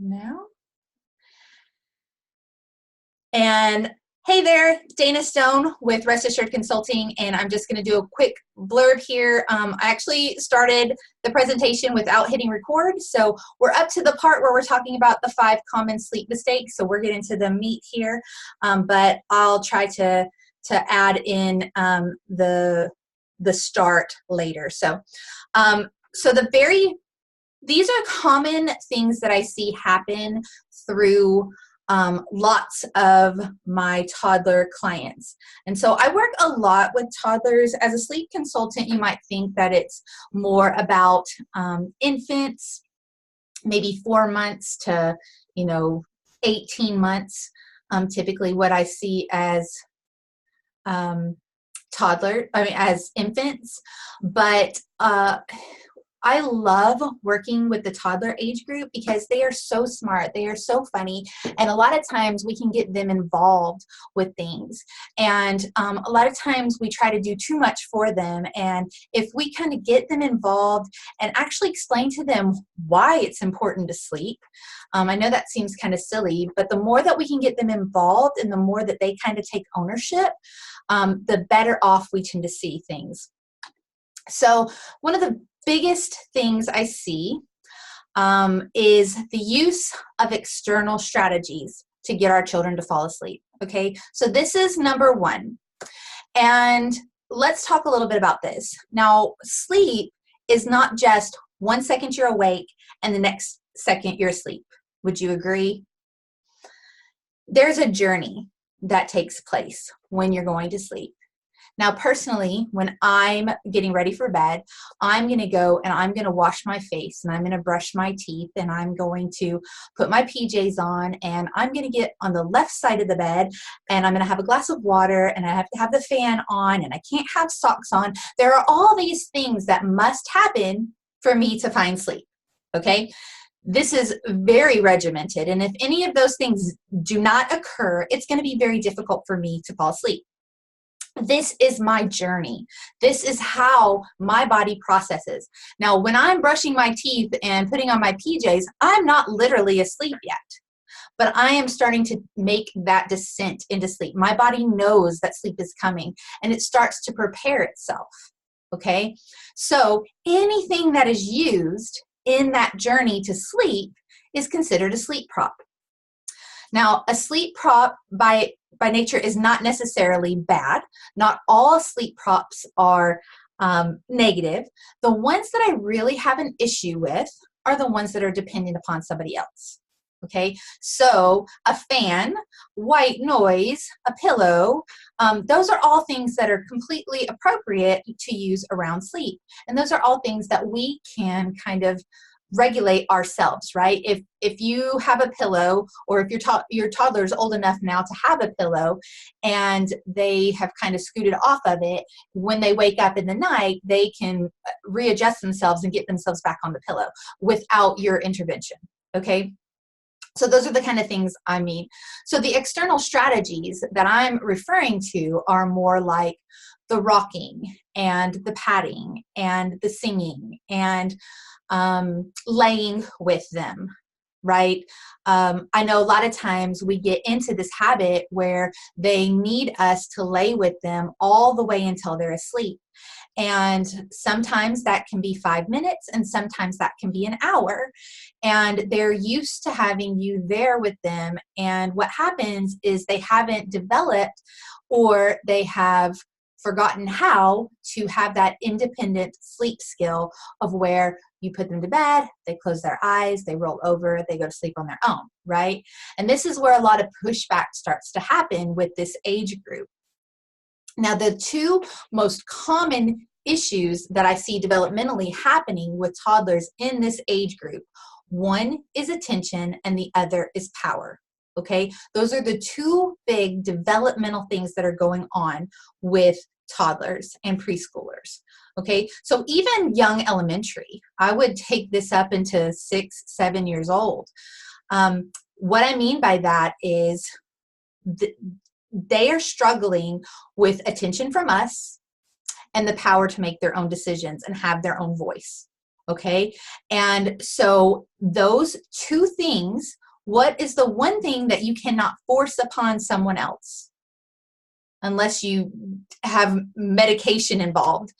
Now. And hey there, Dana Stone with Rest Assured Consulting, and I'm just going to do a quick blurb here. I actually started the presentation without hitting record, so we're up to the part where we're talking about the 5 common sleep mistakes, so we're getting to the meat here, but I'll try to add in the start later. These are common things that I see happen through lots of my toddler clients. And so I work a lot with toddlers. As a sleep consultant, you might think that it's more about infants, maybe 4 months to, 18 months, typically what I see as as infants. But I love working with the toddler age group because they are so smart, they are so funny, and a lot of times we can get them involved with things. And a lot of times we try to do too much for them, and if we kind of get them involved and actually explain to them why it's important to sleep, I know that seems kind of silly, but the more that we can get them involved and the more that they kind of take ownership, the better off we tend to see things. So one of the biggest things I see is the use of external strategies to get our children to fall asleep. Okay, so this is number 1. And let's talk a little bit about this. Now, sleep is not just 1 second you're awake and the next second you're asleep. Would you agree? There's a journey that takes place when you're going to sleep. Now, personally, when I'm getting ready for bed, I'm going to go and I'm going to wash my face and I'm going to brush my teeth and I'm going to put my PJs on and I'm going to get on the left side of the bed and I'm going to have a glass of water and I have to have the fan on and I can't have socks on. There are all these things that must happen for me to find sleep, okay? This is very regimented, and if any of those things do not occur, it's going to be very difficult for me to fall asleep. This is my journey. This is how my body processes. Now, when I'm brushing my teeth and putting on my PJs, I'm not literally asleep yet, but I am starting to make that descent into sleep. My body knows that sleep is coming, and it starts to prepare itself, okay? So anything that is used in that journey to sleep is considered a sleep prop. Now, a sleep prop by nature is not necessarily bad. Not all sleep props are negative. The ones that I really have an issue with are the ones that are dependent upon somebody else. Okay, so a fan, white noise, a pillow, those are all things that are completely appropriate to use around sleep. And those are all things that we can kind of regulate ourselves, right? If you have a pillow, or if your toddler is old enough now to have a pillow and they have kind of scooted off of it, when they wake up in the night, they can readjust themselves and get themselves back on the pillow without your intervention, okay? So those are the kind of things I mean. So the external strategies that I'm referring to are more like the rocking and the patting and the singing and laying with them, right? I know a lot of times we get into this habit where they need us to lay with them all the way until they're asleep. And sometimes that can be 5 minutes and sometimes that can be an hour. And they're used to having you there with them. And what happens is they haven't developed, or they have forgotten how to have that independent sleep skill of where you put them to bed, they close their eyes, they roll over, they go to sleep on their own, right? And this is where a lot of pushback starts to happen with this age group. Now, the 2 most common issues that I see developmentally happening with toddlers in this age group, one is attention and the other is power. Okay, those are the 2 big developmental things that are going on with toddlers and preschoolers. Okay, so even young elementary, I would take this up into 6, 7 years old. What I mean by that is they are struggling with attention from us and the power to make their own decisions and have their own voice. Okay. And so those two things, what is the one thing that you cannot force upon someone else unless you have medication involved?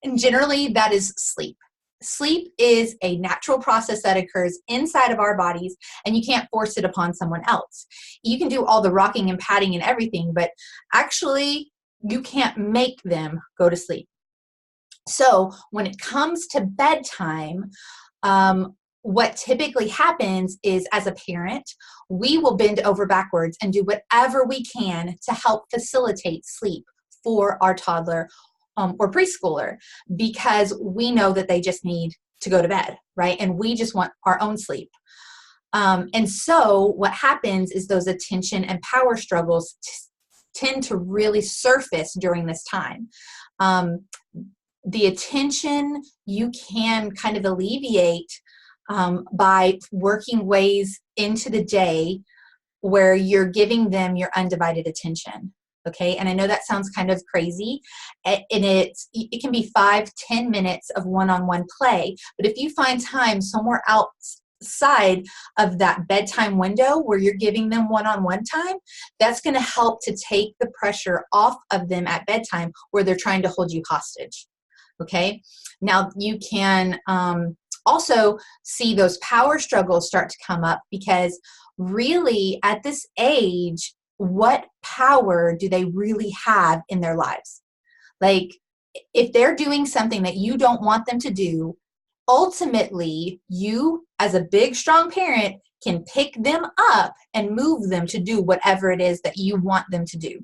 And generally that is sleep. Sleep is a natural process that occurs inside of our bodies, and you can't force it upon someone else. You can do all the rocking and patting and everything, but actually you can't make them go to sleep. So when it comes to bedtime, what typically happens is, as a parent, we will bend over backwards and do whatever we can to help facilitate sleep for our toddler or preschooler, because we know that they just need to go to bed, right? And we just want our own sleep. And so what happens is those attention and power struggles tend to really surface during this time. The attention you can kind of alleviate by working ways into the day where you're giving them your undivided attention. Okay, and I know that sounds kind of crazy, and it can be 5-10 minutes of one-on-one play, but if you find time somewhere outside of that bedtime window where you're giving them one-on-one time, that's going to help to take the pressure off of them at bedtime where they're trying to hold you hostage. Okay, now you can also see those power struggles start to come up, because really at this age, what power do they really have in their lives? Like, if they're doing something that you don't want them to do, ultimately you as a big strong parent can pick them up and move them to do whatever it is that you want them to do.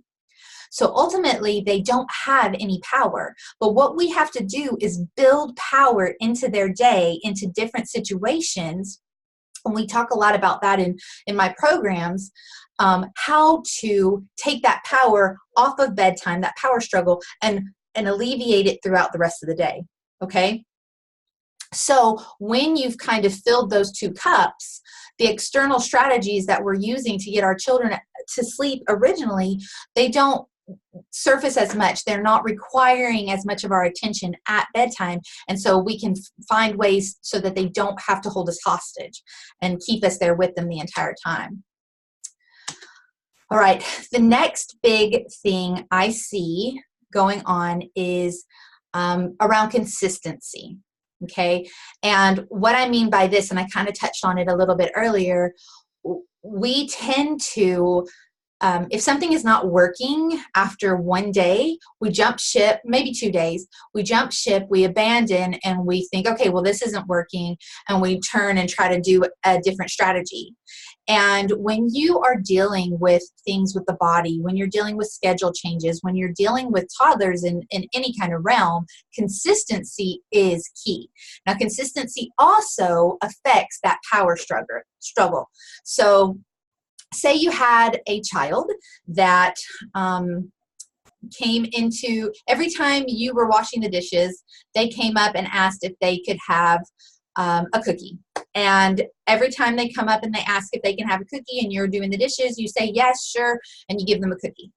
So ultimately they don't have any power, but what we have to do is build power into their day, into different situations. And we talk a lot about that in my programs, how to take that power off of bedtime, that power struggle, and alleviate it throughout the rest of the day. Okay. So when you've kind of filled those two cups, the external strategies that we're using to get our children to sleep originally, they don't surface as much. They're not requiring as much of our attention at bedtime. And so we can find ways so that they don't have to hold us hostage and keep us there with them the entire time. All right. The next big thing I see going on is around consistency. Okay. And what I mean by this, and I kind of touched on it a little bit earlier, we tend to, if something is not working after one day, we jump ship, maybe 2 days, we jump ship, we abandon, and we think, okay, well, this isn't working, and we turn and try to do a different strategy. And when you are dealing with things with the body, when you're dealing with schedule changes, when you're dealing with toddlers in any kind of realm, consistency is key. Now, consistency also affects that power struggle. So say you had a child that came into, every time you were washing the dishes, they came up and asked if they could have a cookie. And every time they come up and they ask if they can have a cookie and you're doing the dishes, you say, yes, sure, and you give them a cookie.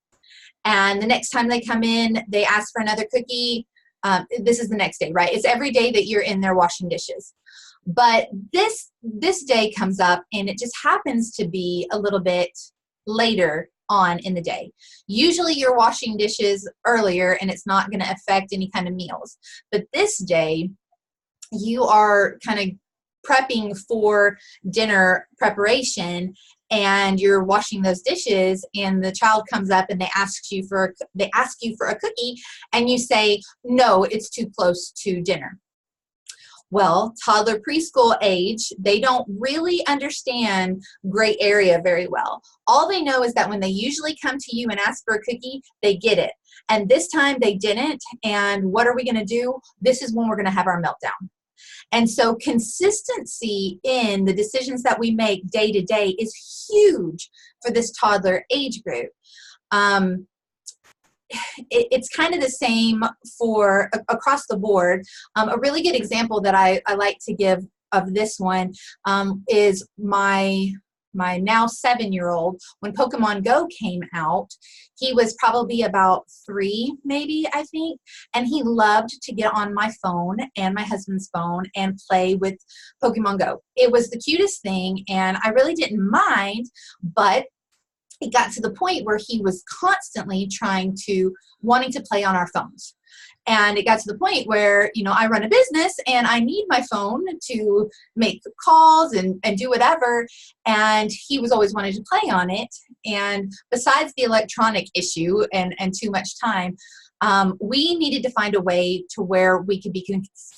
And the next time they come in, they ask for another cookie. This is the next day, right? It's every day that you're in there washing dishes. But this day comes up and it just happens to be a little bit later on in the day. Usually you're washing dishes earlier and it's not going to affect any kind of meals. But this day you are kind of prepping for dinner preparation and you're washing those dishes, and the child comes up and they ask you for a cookie, and you say, no, it's too close to dinner. Well, toddler preschool age, they don't really understand gray area very well. All they know is that when they usually come to you and ask for a cookie, they get it. And this time they didn't. And what are we going to do? This is when we're going to have our meltdown. And so consistency in the decisions that we make day to day is huge for this toddler age group. It's kind of the same for across the board. A really good example that I like to give of this one is my my now 7-year-old, when Pokemon Go came out, he was probably about 3, maybe, I think, and he loved to get on my phone and my husband's phone and play with Pokemon Go. It was the cutest thing, and I really didn't mind, but it got to the point where he was constantly wanting to play on our phones. And it got to the point where, I run a business and I need my phone to make calls and do whatever. And he was always wanting to play on it. And besides the electronic issue and too much time, we needed to find a way to where we could be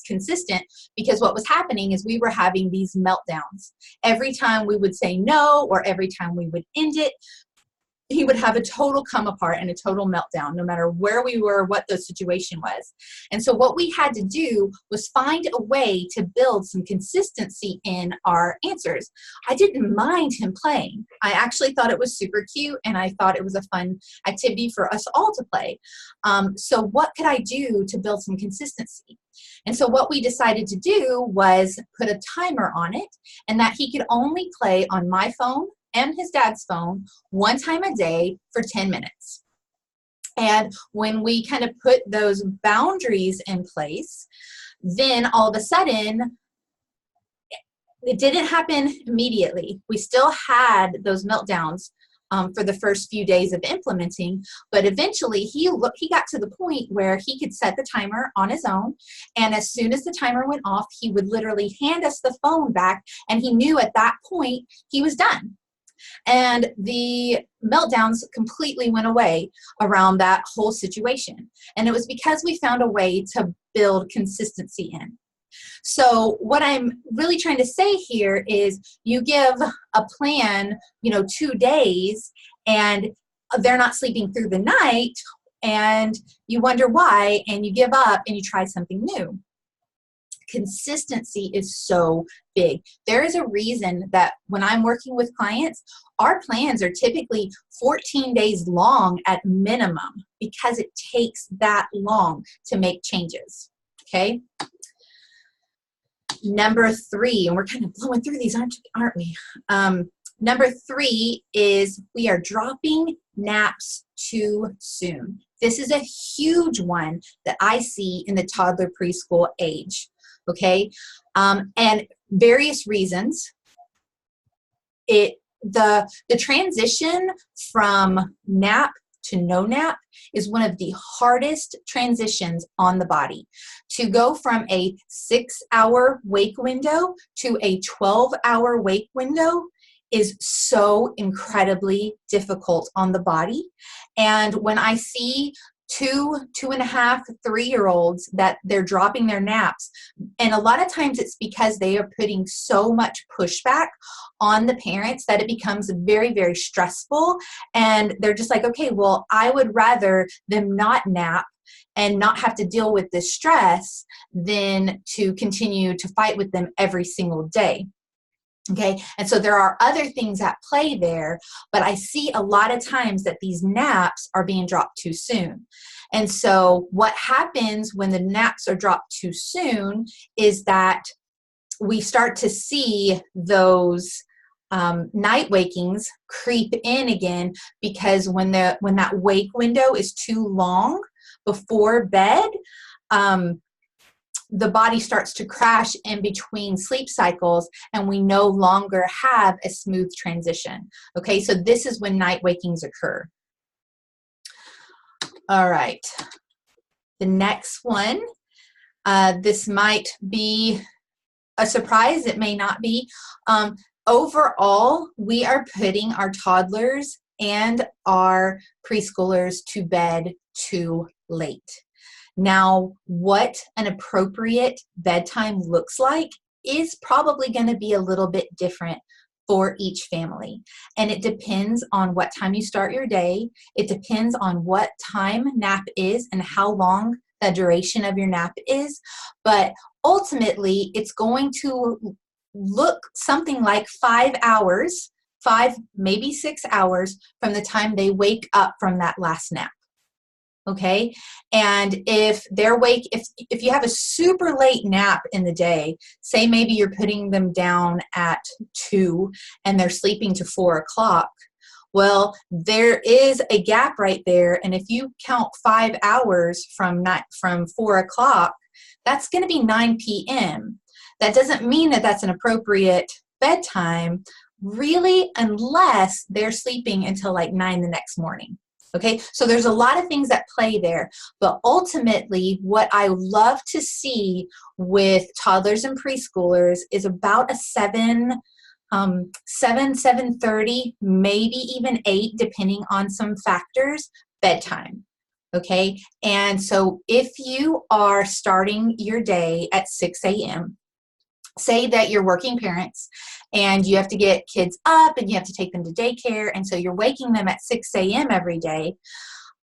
consistent, because what was happening is we were having these meltdowns. Every time we would say no, or every time we would end it, he would have a total come apart and a total meltdown, no matter where we were, what the situation was. And so what we had to do was find a way to build some consistency in our answers. I didn't mind him playing. I actually thought it was super cute, and I thought it was a fun activity for us all to play. So what could I do to build some consistency? And so what we decided to do was put a timer on it, and that he could only play on my phone and his dad's phone one time a day for 10 minutes. And when we kind of put those boundaries in place, then all of a sudden, it didn't happen immediately. We still had those meltdowns for the first few days of implementing, but eventually he got to the point where he could set the timer on his own, and as soon as the timer went off, he would literally hand us the phone back, and he knew at that point he was done. And the meltdowns completely went away around that whole situation. And it was because we found a way to build consistency in. So what I'm really trying to say here is, you give a plan, 2 days, and they're not sleeping through the night, and you wonder why, and you give up and you try something new. Consistency is so big. There is a reason that when I'm working with clients, our plans are typically 14 days long at minimum, because it takes that long to make changes. Okay. Number 3, and we're kind of blowing through these, aren't we? Number 3 is we are dropping naps too soon. This is a huge one that I see in the toddler preschool age. Okay, and various reasons. The transition from nap to no nap is one of the hardest transitions on the body. To go from a 6-hour wake window to a 12-hour wake window is so incredibly difficult on the body. And when I see 2.5, 3-year-olds that they're dropping their naps, and a lot of times it's because they are putting so much pushback on the parents that it becomes very, very stressful, and they're just like, okay, well, I would rather them not nap and not have to deal with this stress than to continue to fight with them every single day. Okay, and so there are other things at play there, but I see a lot of times that these naps are being dropped too soon. And so what happens when the naps are dropped too soon is that we start to see those night wakings creep in again, because when that wake window is too long before bed, the body starts to crash in between sleep cycles, and we no longer have a smooth transition. Okay, so this is when night wakings occur. All right, the next one, this might be a surprise, it may not be. Overall, we are putting our toddlers and our preschoolers to bed too late. Now, what an appropriate bedtime looks like is probably going to be a little bit different for each family. And it depends on what time you start your day. It depends on what time nap is and how long the duration of your nap is. But ultimately, it's going to look something like 5 hours, 5, maybe 6 hours from the time they wake up from that last nap. Okay. And if they're if you have a super late nap in the day, say maybe you're putting them down at 2 and they're sleeping to 4 o'clock, well, there is a gap right there. And if you count 5 hours from 4 o'clock, that's going to be 9 p.m. That doesn't mean that that's an appropriate bedtime, really, unless they're sleeping until like 9 the next morning. Okay, so there's a lot of things that play there, but ultimately what I love to see with toddlers and preschoolers is about a 7:30, maybe even 8, depending on some factors, bedtime. Okay, and so if you are starting your day at 6 a.m., say that you're working parents and you have to get kids up and you have to take them to daycare, and so you're waking them at 6 a.m. every day,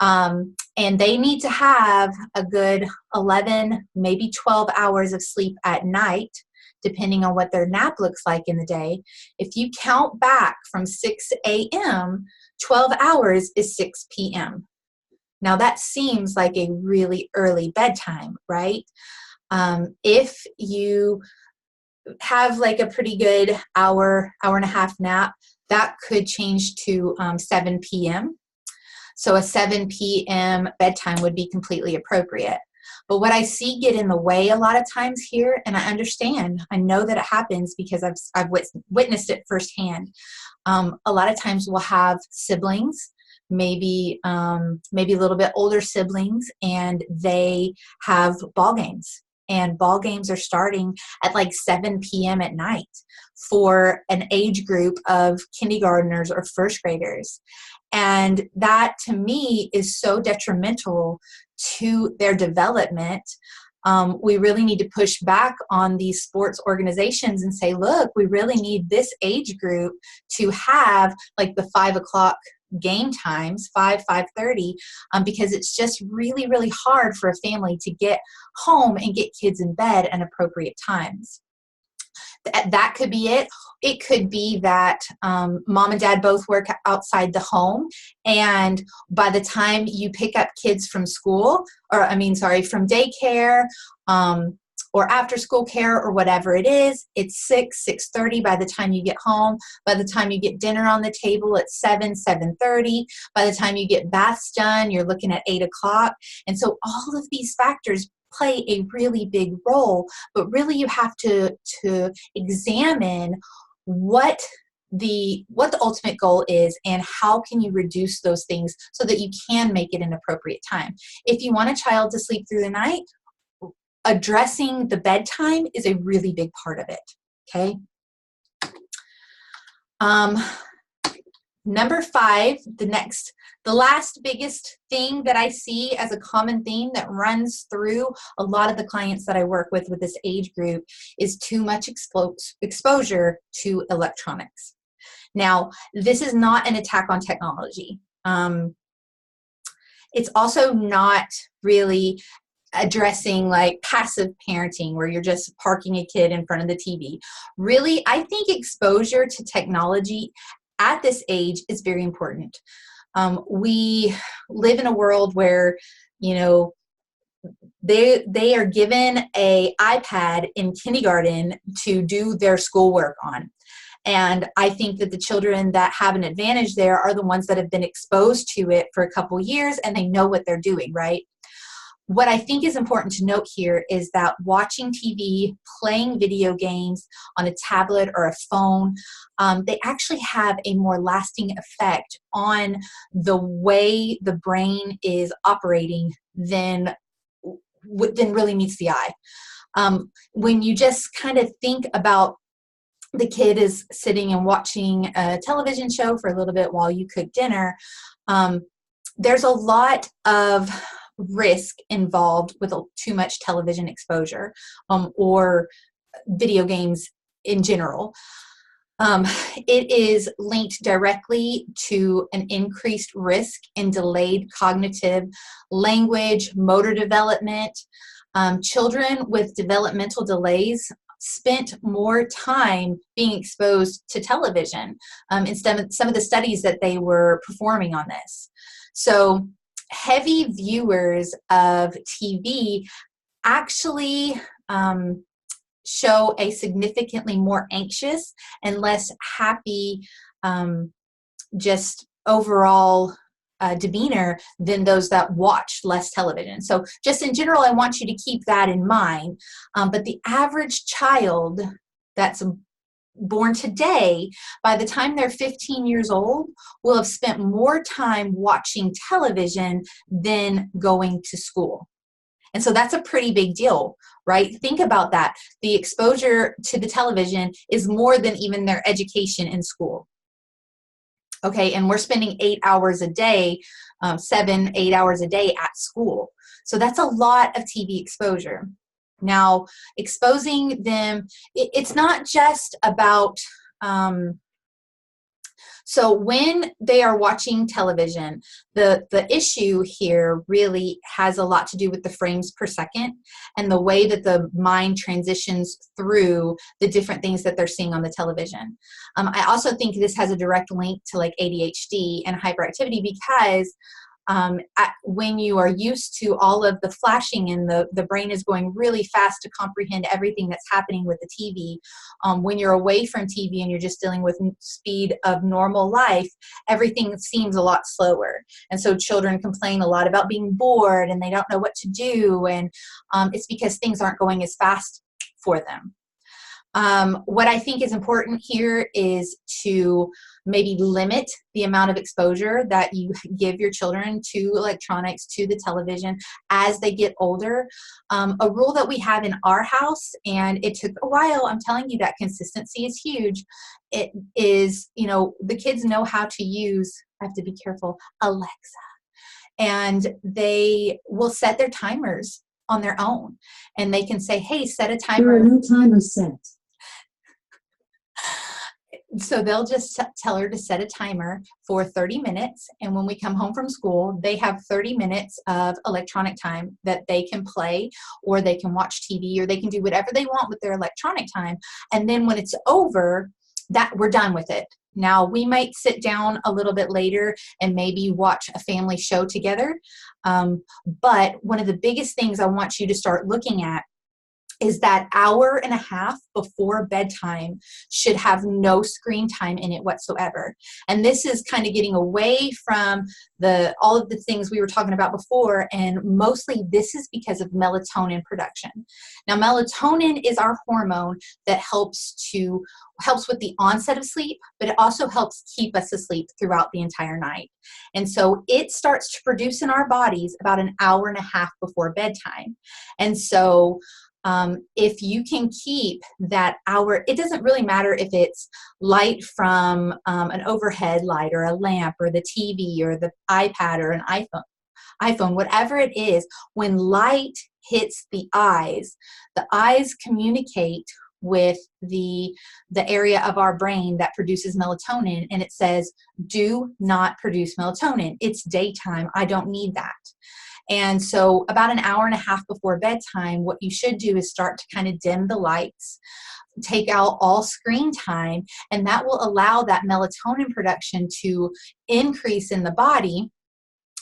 and they need to have a good 11, maybe 12 hours of sleep at night, depending on what their nap looks like in the day. If you count back from 6 a.m., 12 hours is 6 p.m. Now that seems like a really early bedtime, right? If you have like a pretty good hour and a half nap, that could change to 7 p.m. So a 7 p.m. bedtime would be completely appropriate. But what I see get in the way a lot of times here, and I understand, I know that it happens because I've witnessed it firsthand. A lot of times we'll have siblings, maybe a little bit older siblings, and they have ball games. And ball games are starting at like 7 p.m. at night for an age group of kindergartners or first graders. And that to me is so detrimental to their development. We really need to push back on these sports organizations and say, look, we really need this age group to have like the 5 o'clock game times, 5:30, because it's just really, really hard for a family to get home and get kids in bed at appropriate times. That could be it. It could be that mom and dad both work outside the home, and by the time you pick up kids from school, from daycare, or after school care or whatever it is, it's 6:30 by the time you get home. By the time you get dinner on the table, it's 7:30. By the time you get baths done, you're looking at 8 o'clock. And so all of these factors play a really big role, but really you have to examine what the ultimate goal is and how can you reduce those things so that you can make it an appropriate time. If you want a child to sleep through the night, addressing the bedtime is a really big part of it, okay? Number 5, the last biggest thing that I see as a common theme that runs through a lot of the clients that I work with this age group is too much exposure to electronics. Now, this is not an attack on technology. It's also not really addressing like passive parenting where you're just parking a kid in front of the TV. Really, I think exposure to technology at this age is very important. We live in a world where, they are given an iPad in kindergarten to do their schoolwork on. And I think that the children that have an advantage there are the ones that have been exposed to it for a couple years and they know what they're doing, right? What I think is important to note here is that watching TV, playing video games on a tablet or a phone, they actually have a more lasting effect on the way the brain is operating than really meets the eye. When you just kind of think about the kid is sitting and watching a television show for a little bit while you cook dinner, there's a lot of risk involved with too much television exposure or video games in general. It is linked directly to an increased risk in delayed cognitive, language, motor development. Children with developmental delays spent more time being exposed to television instead of some of the studies that they were performing on this. So heavy viewers of TV actually show a significantly more anxious and less happy just overall demeanor than those that watch less television. So just in general, I want you to keep that in mind. But the average child that's born today, by the time they're 15 years old, will have spent more time watching television than going to school. And so that's a pretty big deal, right? Think about that. The exposure to the television is more than even their education in school. Okay, and we're spending 8 hours a day, 7, 8 hours a day at school. So that's a lot of TV exposure. Now, exposing them, it's not just about, so when they are watching television, the issue here really has a lot to do with the frames per second and the way that the mind transitions through the different things that they're seeing on the television. I also think this has a direct link to like ADHD and hyperactivity because when you are used to all of the flashing and the brain is going really fast to comprehend everything that's happening with the TV, when you're away from TV and you're just dealing with speed of normal life, everything seems a lot slower. And so children complain a lot about being bored and they don't know what to do. And it's because things aren't going as fast for them. What I think is important here is to maybe limit the amount of exposure that you give your children to electronics, to the television as they get older. A rule that we have in our house, and it took a while, I'm telling you that consistency is huge. It is, you know, the kids know how to use, I have to be careful, Alexa. And they will set their timers on their own. And they can say, hey, set a timer. There are no timers set. So they'll just tell her to set a timer for 30 minutes. And when we come home from school, they have 30 minutes of electronic time that they can play, or they can watch TV, or they can do whatever they want with their electronic time. And then when it's over, that we're done with it. Now, we might sit down a little bit later and maybe watch a family show together. But one of the biggest things I want you to start looking at is that hour and a half before bedtime should have no screen time in it whatsoever. And this is kind of getting away from all of the things we were talking about before, and mostly this is because of melatonin production. Now, melatonin is our hormone that helps with the onset of sleep, but it also helps keep us asleep throughout the entire night. And so it starts to produce in our bodies about an hour and a half before bedtime. And so if you can keep that hour, it doesn't really matter if it's light from an overhead light or a lamp or the TV or the iPad or an iPhone, whatever it is, when light hits the eyes communicate with the area of our brain that produces melatonin, and it says, do not produce melatonin. It's daytime. I don't need that. And so about an hour and a half before bedtime, what you should do is start to kind of dim the lights, take out all screen time, and that will allow that melatonin production to increase in the body.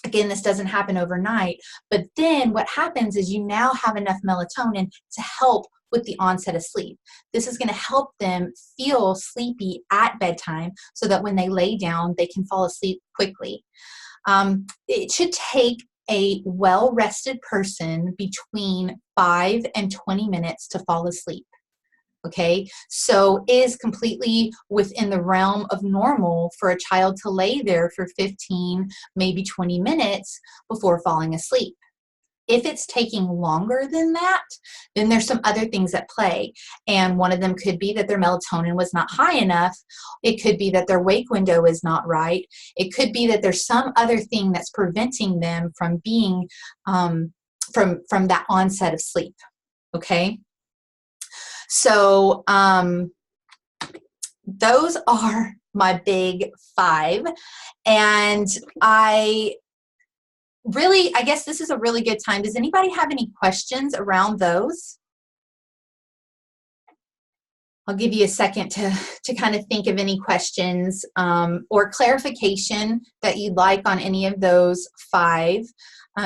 Again, this doesn't happen overnight, but then what happens is you now have enough melatonin to help with the onset of sleep. This is going to help them feel sleepy at bedtime so that when they lay down, they can fall asleep quickly. It should take a well-rested person between 5 and 20 minutes to fall asleep. Okay, so it is completely within the realm of normal for a child to lay there for 15, maybe 20 minutes before falling asleep. If it's taking longer than that, then there's some other things at play. And one of them could be that their melatonin was not high enough. It could be that their wake window is not right. It could be that there's some other thing that's preventing them from being, from that onset of sleep. Okay? So those are my big 5. And I guess this is a really good time. Does anybody have any questions around those? I'll give you a second to kind of think of any questions or clarification that you'd like on any of those 5.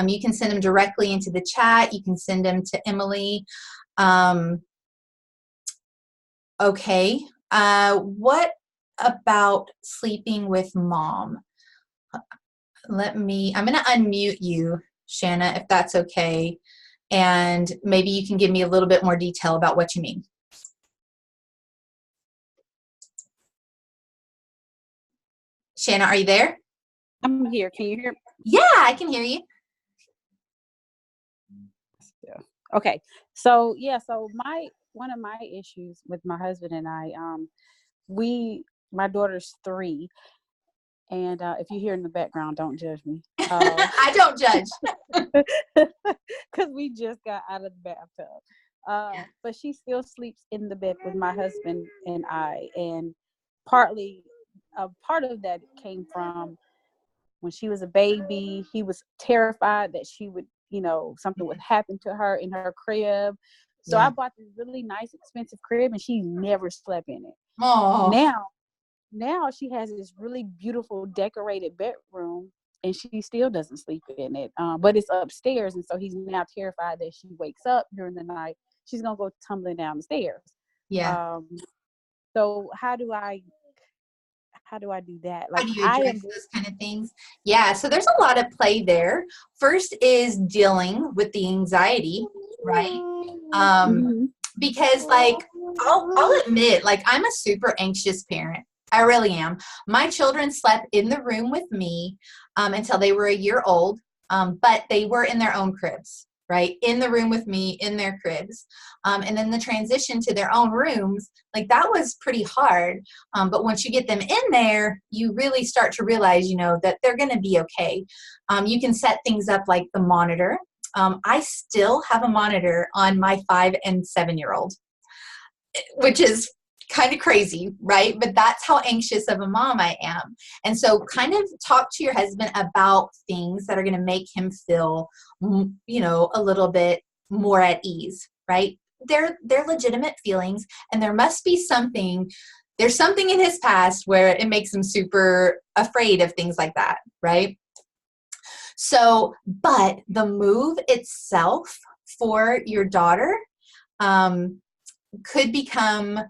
You can send them directly into the chat. You can send them to Emily. Okay. What about sleeping with mom? I'm going to unmute you, Shanna, if that's okay. And maybe you can give me a little bit more detail about what you mean. Shanna, are you there? I'm here. Can you hear me? Yeah, I can hear you. Okay. So one of my issues with my husband and I, my daughter's 3, and if you hear in the background, don't judge me. I don't judge. Because we just got out of the bathtub. But she still sleeps in the bed with my husband and I, and part of that came from when she was a baby. He was terrified that she would, something would happen to her in her crib. So I bought this really nice, expensive crib, and she never slept in it. Oh. Now she has this really beautiful decorated bedroom, and she still doesn't sleep in it. But it's upstairs, and so he's now terrified that she wakes up during the night, she's gonna go tumbling down the stairs. Yeah. So how do I do that? Like, how do you address those kind of things? Yeah, so there's a lot of play there. First is dealing with the anxiety, right? Because, like, I'll admit, like, I'm a super anxious parent. I really am. My children slept in the room with me until they were a year old, but they were in their own cribs, right? In the room with me, in their cribs. And then the transition to their own rooms, like, that was pretty hard. But once you get them in there, you really start to realize, that they're going to be okay. You can set things up like the monitor. I still have a monitor on my 5 and 7-year-old, which is kind of crazy, right? But that's how anxious of a mom I am. And so kind of talk to your husband about things that are going to make him feel, a little bit more at ease, right? They're legitimate feelings, and there must be there's something in his past where it makes him super afraid of things like that, right? So, but the move itself for your daughter could become,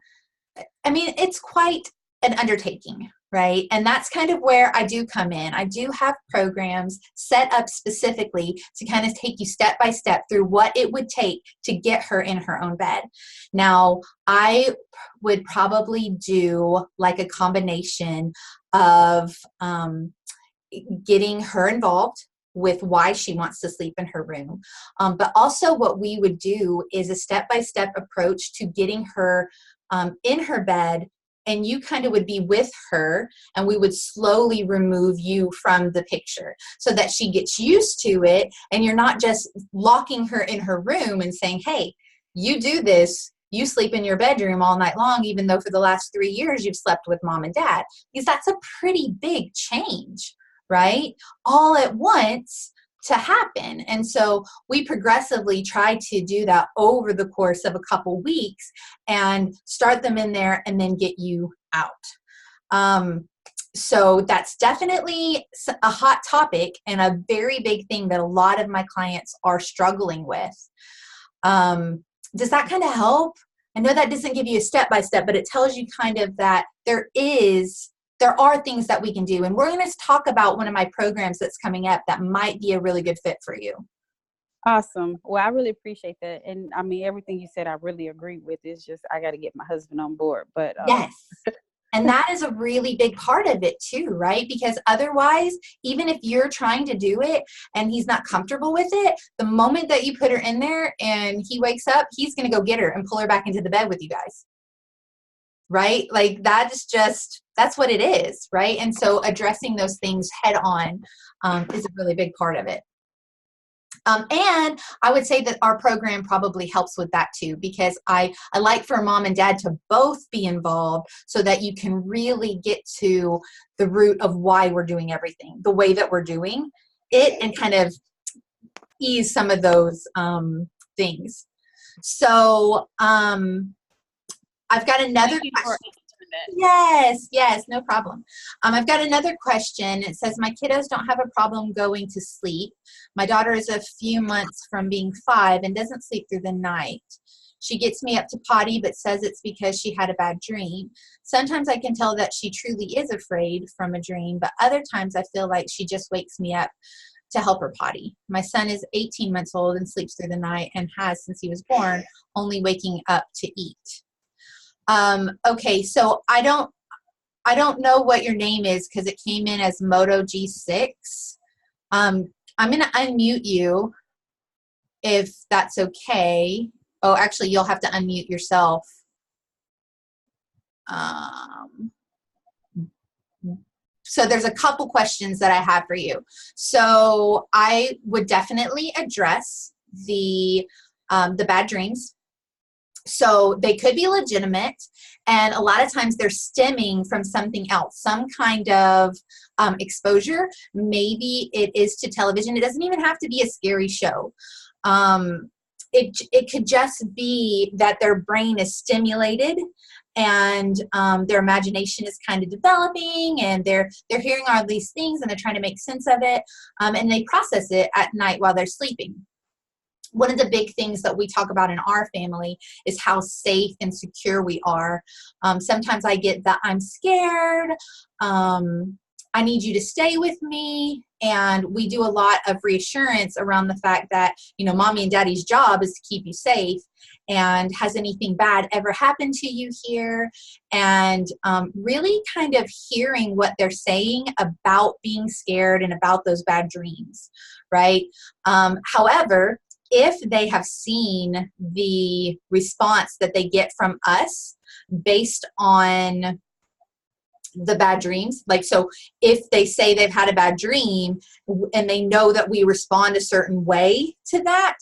it's quite an undertaking, right? And that's kind of where I do come in. I do have programs set up specifically to kind of take you step by step through what it would take to get her in her own bed. Now, I would probably do like a combination of getting her involved with why she wants to sleep in her room. But also what we would do is a step-by-step approach to getting her in her bed, and you kind of would be with her, and we would slowly remove you from the picture so that she gets used to it, and you're not just locking her in her room and saying, hey, you do this, you sleep in your bedroom all night long, even though for the last 3 years you've slept with mom and dad, because that's a pretty big change, right? All at once to happen. And so we progressively try to do that over the course of a couple weeks and start them in there and then get you out. So that's definitely a hot topic and a very big thing that a lot of my clients are struggling with. Does that kind of help? I know that doesn't give you a step-by-step, but it tells you kind of that there are things that we can do. And we're going to talk about one of my programs that's coming up that might be a really good fit for you. Awesome. Well, I really appreciate that. And everything you said, I really agree with. It's just, I got to get my husband on board, but yes. And that is a really big part of it too, right? Because otherwise, even if you're trying to do it and he's not comfortable with it, the moment that you put her in there and he wakes up, he's going to go get her and pull her back into the bed with you guys. Right? Like that's what it is, right? And so addressing those things head on is a really big part of it. And I would say that our program probably helps with that too, because I like for mom and dad to both be involved so that you can really get to the root of why we're doing everything the way that we're doing it and kind of ease some of those things. So, I've got another question. Yes, no problem. I've got another question. It says, my kiddos don't have a problem going to sleep. My daughter is a few months from being 5 and doesn't sleep through the night. She gets me up to potty, but says it's because she had a bad dream. Sometimes I can tell that she truly is afraid from a dream, but other times I feel like she just wakes me up to help her potty. My son is 18 months old and sleeps through the night and has since he was born, only waking up to eat. Okay, so I don't know what your name is because it came in as Moto G6. I'm going to unmute you if that's okay. Oh, actually, you'll have to unmute yourself. So there's a couple questions that I have for you. So I would definitely address the bad dreams. So they could be legitimate, and a lot of times they're stemming from something else, some kind of exposure. Maybe it is to television. It doesn't even have to be a scary show. It could just be that their brain is stimulated and their imagination is kind of developing, and they're hearing all these things and they're trying to make sense of it, and they process it at night while they're sleeping. One of the big things that we talk about in our family is how safe and secure we are. Sometimes I get that I'm scared. I need you to stay with me. And we do a lot of reassurance around the fact that, you know, mommy and daddy's job is to keep you safe. And has anything bad ever happened to you here? And really kind of hearing what they're saying about being scared and about those bad dreams, right? However, if they have seen the response that they get from us based on the bad dreams, like, so if they say they've had a bad dream and they know that we respond a certain way to that,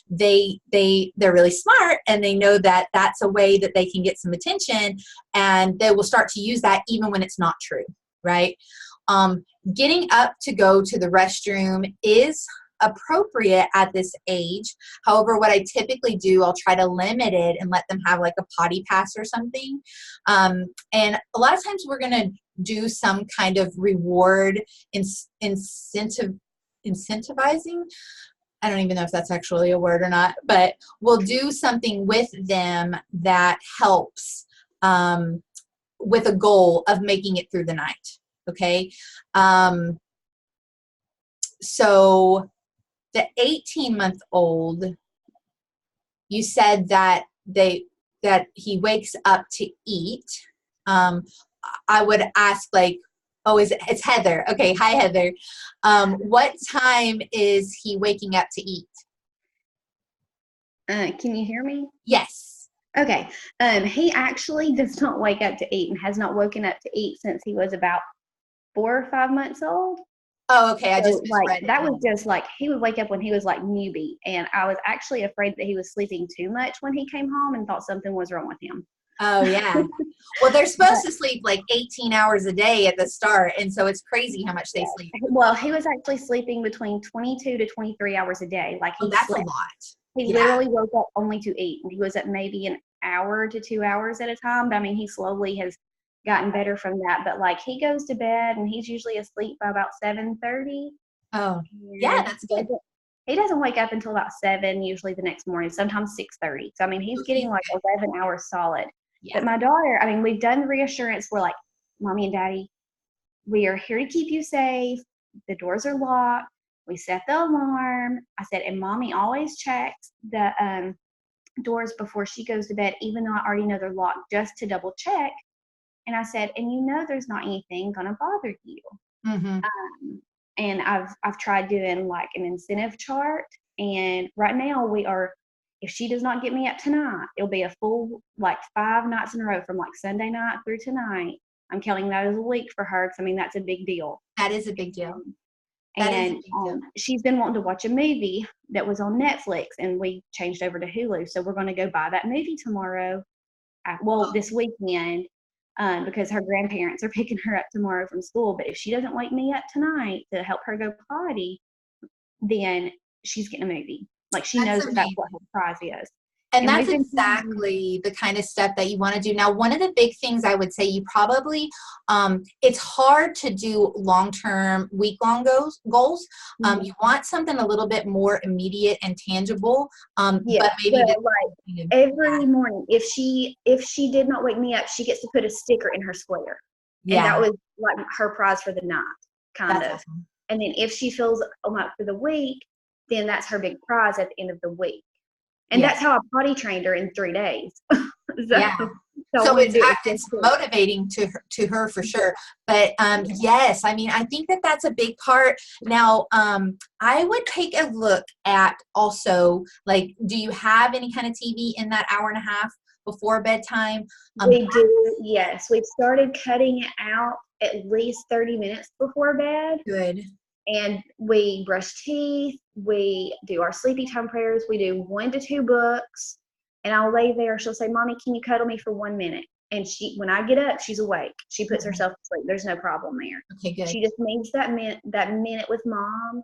they're really smart and they know that that's a way that they can get some attention, and they will start to use that even when it's not true, right? Getting up to go to the restroom is appropriate at this age. However, what I typically do, I'll try to limit it and let them have like a potty pass or something. And a lot of times we're going to do some kind of reward incentivizing. I don't even know if that's actually a word or not, but we'll do something with them that helps with a goal of making it through the night. Okay. So the 18-month-old, you said that he wakes up to eat. I would ask, like, oh, it's Heather. Okay, hi Heather. What time is he waking up to eat? Can you hear me? Yes. Okay. He actually does not wake up to eat and has not woken up to eat since he was about 4 or 5 months old. Oh, okay. I just like that was just like he would wake up when he was like newbie, and I was actually afraid that he was sleeping too much when he came home and thought something was wrong with him. Oh yeah. Well, they're supposed to sleep like 18 hours a day at the start, and so it's crazy how much they sleep. Well, he was actually sleeping between 22 to 23 hours a day. Like that's a lot. He literally woke up only to eat, and he was at maybe an hour to 2 hours at a time. But I mean, he slowly has gotten better from that. But like he goes to bed and he's usually asleep by about 7:30. Oh, yeah, that's good. He doesn't wake up until about 7, usually the next morning, sometimes 6:30. So I mean, he's getting like 11 hours solid. Yeah. But my daughter, I mean, we've done reassurance. We're like, mommy and daddy, we are here to keep you safe. The doors are locked. We set the alarm. I said, and mommy always checks the doors before she goes to bed, even though I already know they're locked, just to double check. And I said, and you know there's not anything going to bother you. Mm-hmm. And I've tried doing like an incentive chart. And right now we are, if she does not get me up tonight, it'll be a full like 5 nights in a row from like Sunday night through tonight. I'm counting that as a week for her because I mean that's a big deal. That is a big deal. And she's been wanting to watch a movie that was on Netflix, and we changed over to Hulu. So we're going to go buy that movie tomorrow. This weekend, because her grandparents are picking her up tomorrow from school. But if she doesn't wake me up tonight to help her go potty, then she's getting a movie. Like she knows that's what her prize is. And And that's we've been exactly the kind of stuff that you want to do. Now, one of the big things I would say you probably, it's hard to do long-term, week-long goals. You want something a little bit more immediate and tangible, yeah, but maybe well, just like every morning, if she did not wake me up, she gets to put a sticker in her square. And that was like her prize for the night, kind that's of. awesome. And then if she fills them up for the week, then that's her big prize at the end of the week. And that's how I potty trained her in 3 days. So it's motivating to her for sure. But yes, I mean, I think that that's a big part. Now, I would take a look at also, like, do you have any kind of TV in that hour and a half before bedtime? We do, yes. We've started cutting it out at least 30 minutes before bed. Good. And we brush teeth, we do our sleepy time prayers, we do 1 to 2 books, and I'll lay there. She'll say, Mommy, can you cuddle me for 1 minute? And when I get up, she's awake. She puts herself to sleep. There's no problem there. Okay, good. She just needs that minute with Mom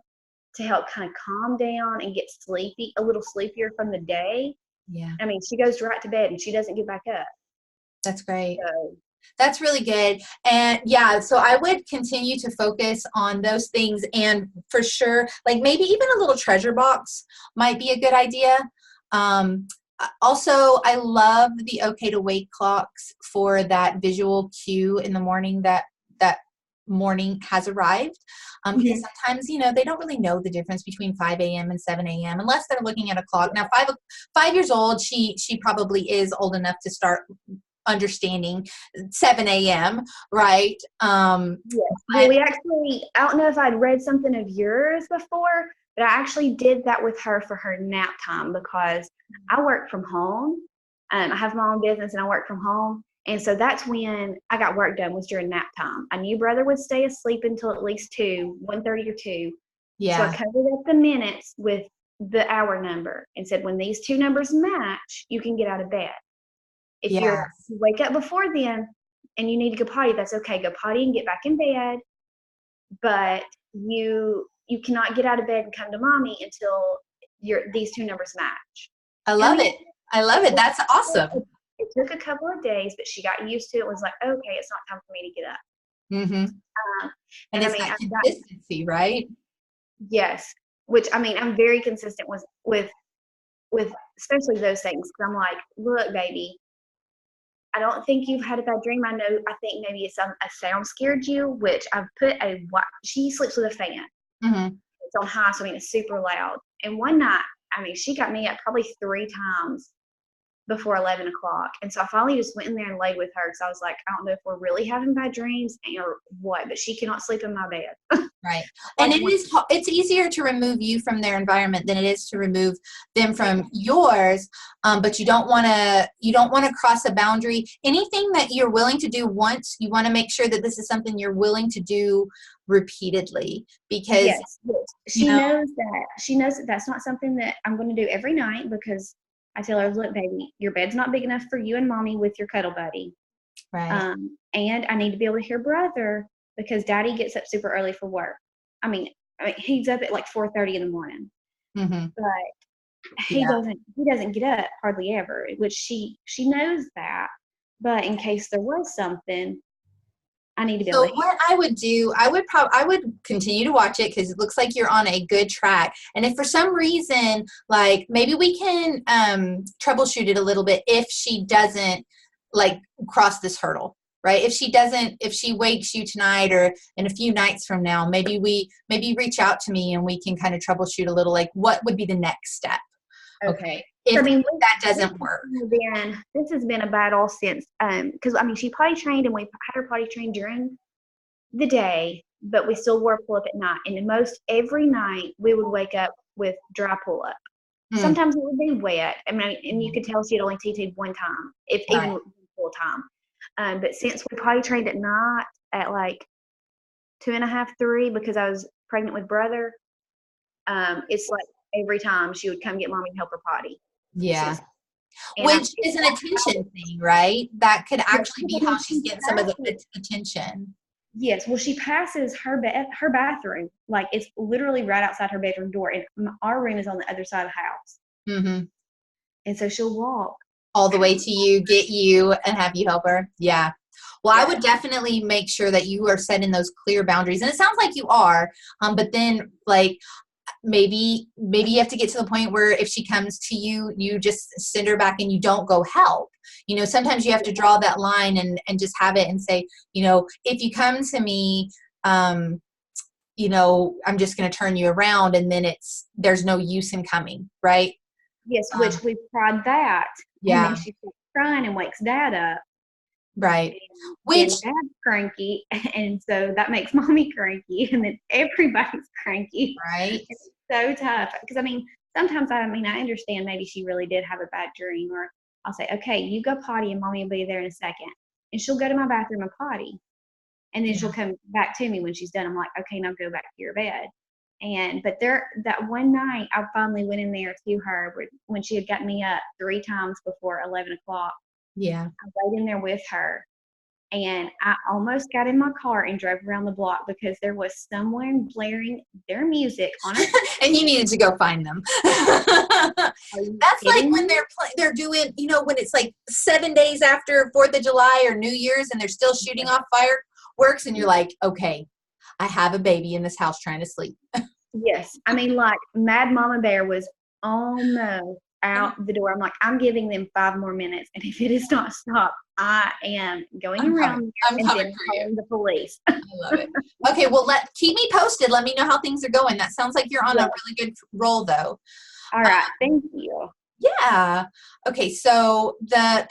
to help kind of calm down and get sleepy, a little sleepier from the day. Yeah. I mean, she goes right to bed and she doesn't get back up. That's great. So, that's really good. And yeah, so I would continue to focus on those things, and for sure, like maybe even a little treasure box might be a good idea. Also, I love the okay to wake clocks for that visual cue in the morning that morning has arrived. Because sometimes, they don't really know the difference between 5 a.m. and 7 a.m. unless they're looking at a clock. Now, 5 years old, she probably is old enough to start understanding 7 a.m. right? Yes. Well, we actually, I don't know if I'd read something of yours before, but I actually did that with her for her nap time because I work from home. I have my own business and I work from home. And so that's when I got work done, was during nap time. I knew brother would stay asleep until at least 1:30 or 2. Yeah. So I covered up the minutes with the hour number and said, when these 2 numbers match, you can get out of bed. If you wake up before then and you need to go potty, that's okay. Go potty and get back in bed. But you cannot get out of bed and come to Mommy until these 2 numbers match. I love it. I love it. That's awesome. It took a couple of days, but she got used to it. It was like, okay, it's not time for me to get up. Mm-hmm. And it's that consistency, right? Yes. Which, I mean, I'm very consistent with especially those things. Because I'm like, look, baby, I don't think you've had a bad dream. I think maybe it's a sound scared you, which I've put she sleeps with a fan. It's on high, so I mean, it's super loud. And one night, I mean, she got me up probably 3 times before 11 o'clock. And so I finally just went in there and laid with her because I was like, I don't know if we're really having bad dreams or what, but she cannot sleep in my bed. Right. And it's easier to remove you from their environment than it is to remove them from yours. But you don't want to cross a boundary. Anything that you're willing to do once, you want to make sure that this is something you're willing to do repeatedly, because she knows that that's not something that I'm going to do every night, because I tell her, look, baby, your bed's not big enough for you and Mommy with your cuddle buddy. Right. And I need to be able to hear brother because Daddy gets up super early for work. I mean, he's up at like 4:30 in the morning. But he doesn't get up hardly ever, which she knows that. But in case there was something, I need to be able to hear. What I would do, I would continue to watch it because it looks like you're on a good track. And if for some reason, like maybe we can troubleshoot it a little bit if she doesn't like cross this hurdle, right? If she wakes you tonight or in a few nights from now, maybe reach out to me and we can kind of troubleshoot a little, like what would be the next step? Okay. If that doesn't work. This has been a battle since, because I mean, she potty trained and we had her potty trained during the day, but we still wore pull up at night. And most every night we would wake up with dry pull up. Sometimes it would be wet. I mean, and you could tell she had only TT'd one time, even full time. But since we potty trained at night at like 2.5, 3, because I was pregnant with brother, it's like every time she would come get Mommy and help her potty. Yeah. Which is an attention thing, right? That could actually be how she's getting some of the attention. Yes. Well, she passes her bathroom. Like, it's literally right outside her bedroom door. And our room is on the other side of the house. And so she'll walk all the way to you, get you, and have you help her. Yeah. Well, I would definitely make sure that you are setting those clear boundaries. And it sounds like you are, but then like maybe you have to get to the point where if she comes to you, you just send her back and you don't go help. You know, sometimes you have to draw that line and just have it and say, you know, if you come to me, you know, I'm just going to turn you around, and then there's no use in coming, right? Yes, which we've tried that. Yeah. And then she starts crying and wakes Dad up. Right. Which Dad's cranky, and so that makes Mommy cranky, and then everybody's cranky. Right. It's so tough because I mean, sometimes I understand maybe she really did have a bad dream, or I'll say, okay, you go potty, and Mommy will be there in a second, and she'll go to my bathroom and potty, and then she'll come back to me when she's done. I'm like, okay, now go back to your bed. But that one night, I finally went in there to her when she had gotten me up 3 times before 11 o'clock. Yeah. I laid in there with her, and I almost got in my car and drove around the block because there was someone blaring their music on it. And you needed to go find them. That's like when they're doing, you know, when it's like 7 days after 4th of July or New Year's and they're still shooting off fireworks, and you're like, okay, I have a baby in this house trying to sleep. Yes. I mean, like Mad Mama Bear was almost out the door. I'm like, I'm giving them 5 more minutes, and if it is not stopped, I am going around and then calling the police. I love it. Okay, well, keep me posted. Let me know how things are going. That sounds like you're on a really good roll, though. All right, thank you. Yeah. Okay, so the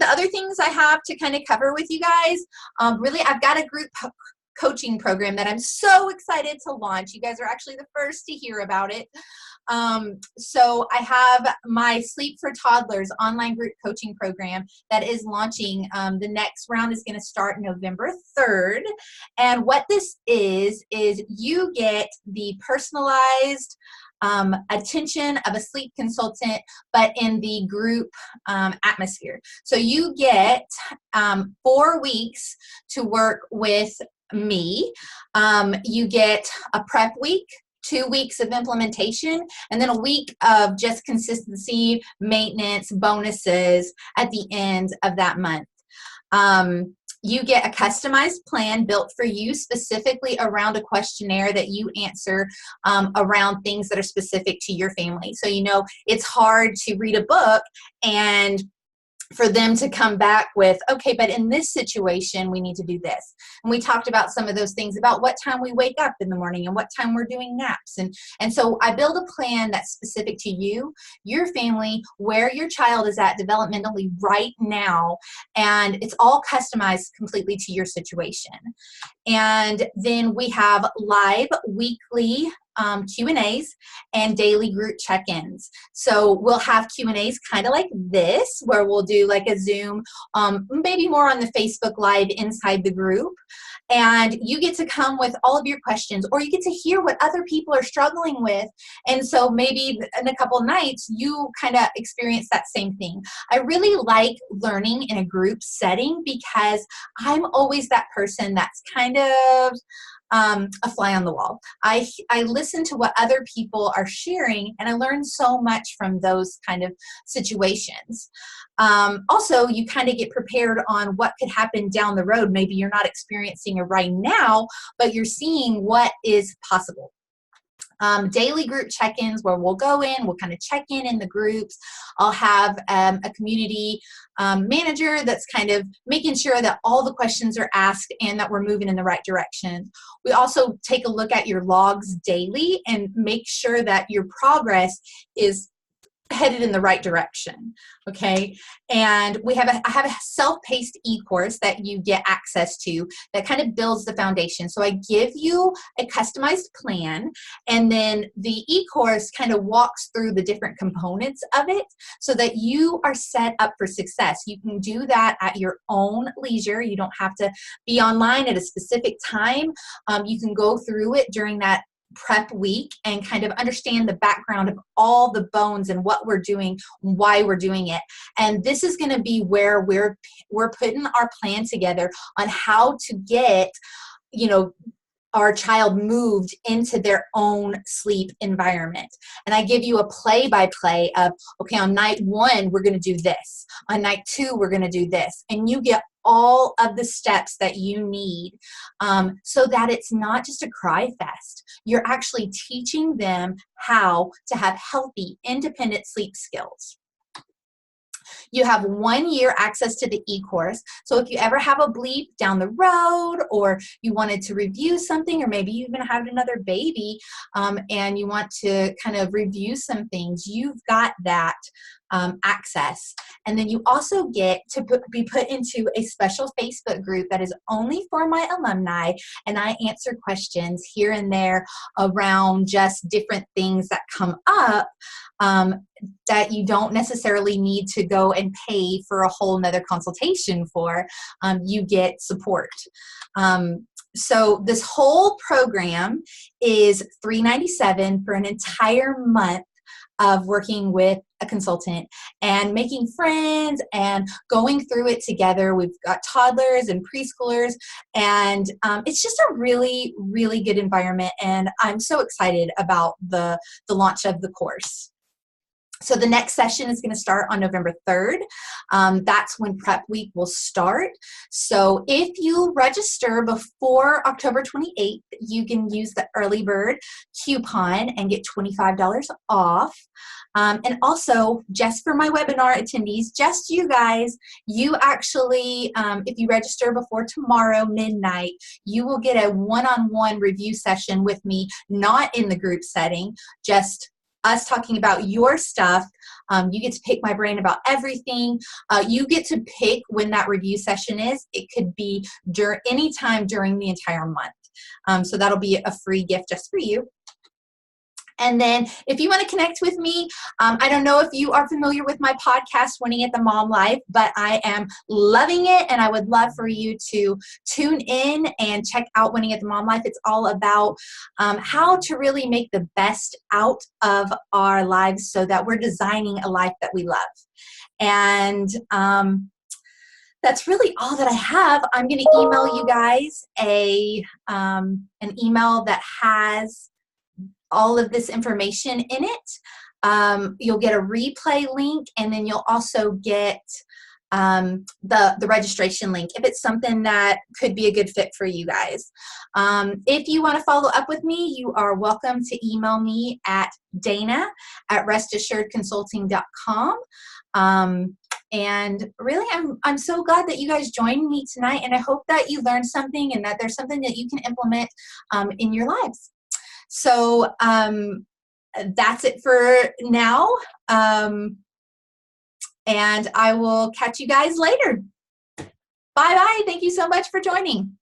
other things I have to kind of cover with you guys, really, I've got a group coaching program that I'm so excited to launch. You guys are actually the first to hear about it. So I have my Sleep for Toddlers online group coaching program that is launching. The next round is going to start November 3rd. And what this is you get the personalized attention of a sleep consultant, but in the group atmosphere. So you get 4 weeks to work with me. You get a prep week, 2 weeks of implementation, and then a week of just consistency, maintenance, bonuses at the end of that month. You get a customized plan built for you specifically around a questionnaire that you answer around things that are specific to your family. So, you know, it's hard to read a book and for them to come back with, okay, but in this situation, we need to do this. And we talked about some of those things about what time we wake up in the morning and what time we're doing naps. And so I build a plan that's specific to you, your family, where your child is at developmentally right now. And it's all customized completely to your situation. And then we have live weekly Q&As and daily group check-ins. So we'll have Q&As kind of like this, where we'll do like a Zoom, maybe more on the Facebook Live inside the group. And you get to come with all of your questions, or you get to hear what other people are struggling with. And so maybe in a couple of nights, you kind of experience that same thing. I really like learning in a group setting because I'm always that person that's kind of a fly on the wall. I listen to what other people are sharing, and I learn so much from those kind of situations. Also, you kind of get prepared on what could happen down the road. Maybe you're not experiencing it right now, but you're seeing what is possible. Daily group check-ins where we'll go in, we'll kind of check in the groups. I'll have a community manager that's kind of making sure that all the questions are asked and that we're moving in the right direction. We also take a look at your logs daily and make sure that your progress is headed in the right direction. Okay. And I have a self-paced e-course that you get access to that kind of builds the foundation. So I give you a customized plan, and then the e-course kind of walks through the different components of it so that you are set up for success. You can do that at your own leisure. You don't have to be online at a specific time. You can go through it during that prep week and kind of understand the background of all the bones and what we're doing, why we're doing it. And this is going to be where we're putting our plan together on how to get, you know, our child moved into their own sleep environment. And I give you a play-by-play of, okay, on night 1, we're going to do this. On night 2, we're going to do this. And you get all of the steps that you need so that it's not just a cry fest. You're actually teaching them how to have healthy, independent sleep skills. You have 1 year access to the e-course. So if you ever have a bleep down the road, or you wanted to review something, or maybe you even had another baby and you want to kind of review some things, you've got that access. And then you also get to be put into a special Facebook group that is only for my alumni, and I answer questions here and there around just different things that come up that you don't necessarily need to go and pay for a whole nother consultation for. You get support. So this whole program is $397 for an entire month of working with a consultant and making friends and going through it together. We've got toddlers and preschoolers, and it's just a really, really good environment, and I'm so excited about the launch of the course. So the next session is going to start on November 3rd. That's when prep week will start. So if you register before October 28th, you can use the early bird coupon and get $25 off. And also, just for my webinar attendees, just you guys, you actually, if you register before tomorrow midnight, you will get a one-on-one review session with me, not in the group setting, just us talking about your stuff. You get to pick my brain about everything. You get to pick when that review session is. It could be any time during the entire month. So that'll be a free gift just for you. And then if you want to connect with me, I don't know if you are familiar with my podcast, Winning at the Mom Life, but I am loving it, and I would love for you to tune in and check out Winning at the Mom Life. It's all about how to really make the best out of our lives so that we're designing a life that we love. And that's really all that I have. I'm going to email you guys an email that has all of this information in it. You'll get a replay link, and then you'll also get the registration link if it's something that could be a good fit for you guys. If you want to follow up with me, you are welcome to email me at dana@restassuredconsulting.com. And really, I'm so glad that you guys joined me tonight, and I hope that you learned something and that there's something that you can implement in your lives. So that's it for now, and I will catch you guys later. Bye-bye. Thank you so much for joining.